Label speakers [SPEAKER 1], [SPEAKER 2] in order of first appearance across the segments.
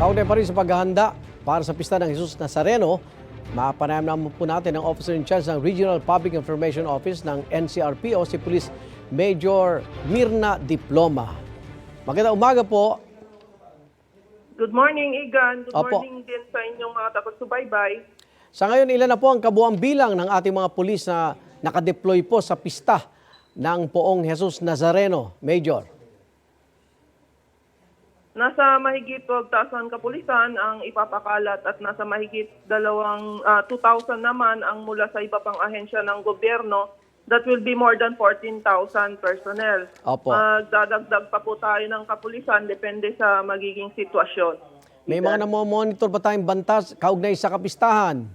[SPEAKER 1] Kaugnay pa rin sa paghahanda para sa pista ng Jesus Nazareno, mapanayam naman po natin ang officer in charge ng Regional Public Information Office ng NCRPO, si Police Major Mirna Diploma. Magandang umaga po.
[SPEAKER 2] Good morning, Igan. Good
[SPEAKER 1] Opo.
[SPEAKER 2] morning din sa inyong mga taga-subaybay.
[SPEAKER 1] Sa ngayon, ilan na po ang kabuang bilang ng ating mga pulis na nakadeploy po sa pista ng Poong Jesus Nazareno, Major?
[SPEAKER 2] Nasa mahigit 12,000 kapulisan ang ipapakalat at nasa mahigit 2,000 naman ang mula sa iba pang ahensya ng gobyerno. That will be more than 14,000 personnel.
[SPEAKER 1] Opo.
[SPEAKER 2] Magdadagdag pa po tayo ng kapulisan depende sa magiging sitwasyon.
[SPEAKER 1] May mga namomonitor ba tayong bantas kaugnay sa kapistahan?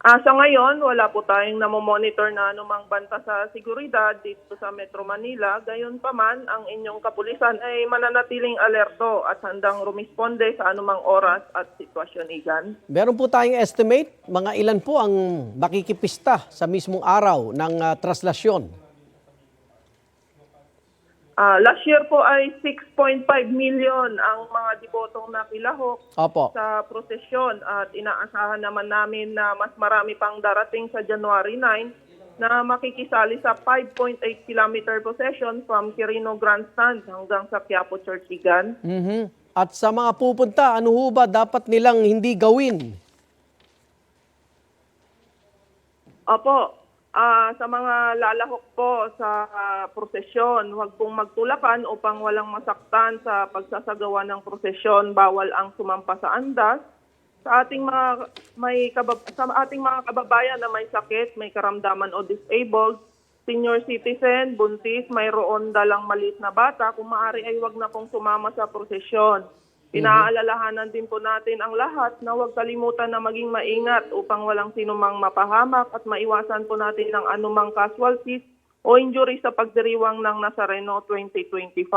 [SPEAKER 2] Sa ngayon, wala po tayong namomonitor na anumang banta sa seguridad dito sa Metro Manila. Gayunpaman, ang inyong kapulisan ay mananatiling alerto at handang rumisponde sa anumang oras at sitwasyon, Igan.
[SPEAKER 1] Meron po tayong estimate, mga ilan po ang makikipista sa mismong araw ng traslasyon?
[SPEAKER 2] Last year po ay 6.5 million ang mga debotong nakilahok
[SPEAKER 1] Opo.
[SPEAKER 2] sa prosesyon at inaasahan naman namin na mas marami pang darating sa January 9 na makikisali sa 5.8 kilometer procession from Quirino Grandstand hanggang sa Quiapo Church, Igan.
[SPEAKER 1] At sa mga pupunta, ano ho ba dapat nilang hindi gawin?
[SPEAKER 2] Opo, sa mga lalahok po sa prosesyon, huwag pong magtulakan upang walang masaktan sa pagsasagawa ng prosesyon. Bawal ang sumampa sa andas. Sa ating mga kababayan na may sakit, may karamdaman o disabled, senior citizen, buntis, mayroon dalang maliit na bata, kung maaari ay huwag na pong sumama sa prosesyon. Pinaalalahanan din po natin ang lahat na huwag kalimutan na maging maingat upang walang sinumang mapahamak at maiwasan po natin ang anumang casualties o injury sa pagdiriwang ng Nazareno 2025.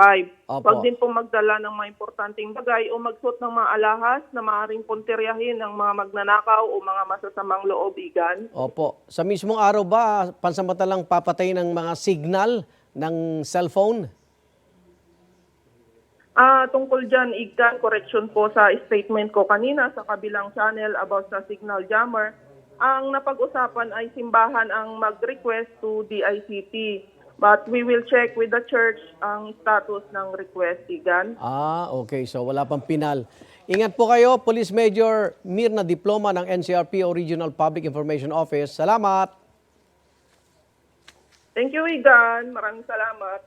[SPEAKER 1] Opo.
[SPEAKER 2] Huwag din po magdala ng mga importanteng bagay o magsuot ng mga alahas na maaaring puntiryahin ng mga magnanakaw o mga masasamang loob, Igan.
[SPEAKER 1] Opo. Sa mismong araw ba, pansamantalang papatay ng mga signal ng cellphone?
[SPEAKER 2] Tungkol dyan, Igan, correction po sa statement ko kanina sa kabilang channel about sa signal jammer. Ang napag-usapan ay simbahan ang mag-request to DICT. But we will check with the church ang status ng request, Igan.
[SPEAKER 1] Okay. So wala pang pinal. Ingat po kayo, Police Major Mirna Diploma ng NCRPO Regional Public Information Office. Salamat!
[SPEAKER 2] Thank you, Igan. Maraming salamat.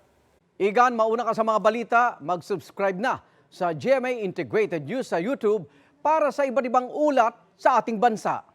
[SPEAKER 1] Igan, mauna ka sa mga balita, mag-subscribe na sa GMA Integrated News sa YouTube para sa iba't ibang ulat sa ating bansa.